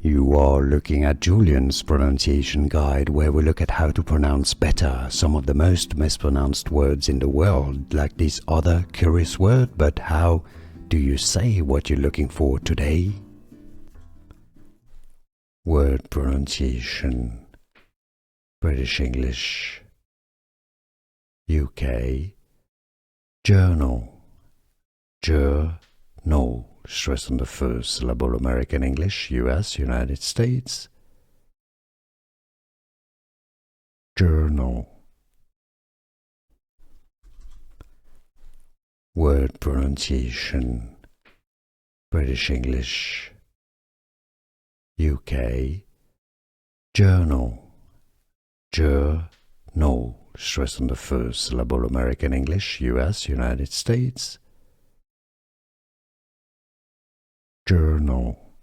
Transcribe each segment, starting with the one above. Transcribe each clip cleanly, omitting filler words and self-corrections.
You are looking at Julian's pronunciation guide, where we look at how to pronounce better some of the most mispronounced words in the world, like this other curious word. But how do you say what you're looking for today? Word pronunciation: British English, UK, journal, journal, stress on the first syllable. American English, US, United States, journal. Word pronunciation: British English, UK, journal, journal, stress on the first syllable. American English, US, United States, journal.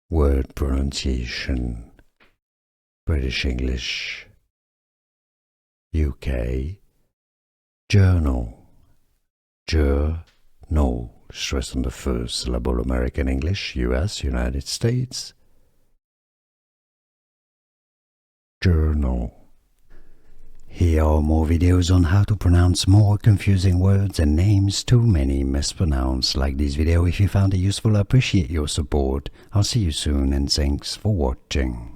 Word pronunciation: British English, UK, journal, journal, stress on the first syllable. American English, US, United States, journal. Here are more videos on how to pronounce more confusing words and names too many mispronounced. Like this video if you found it useful. I appreciate your support. I'll see you soon and thanks for watching.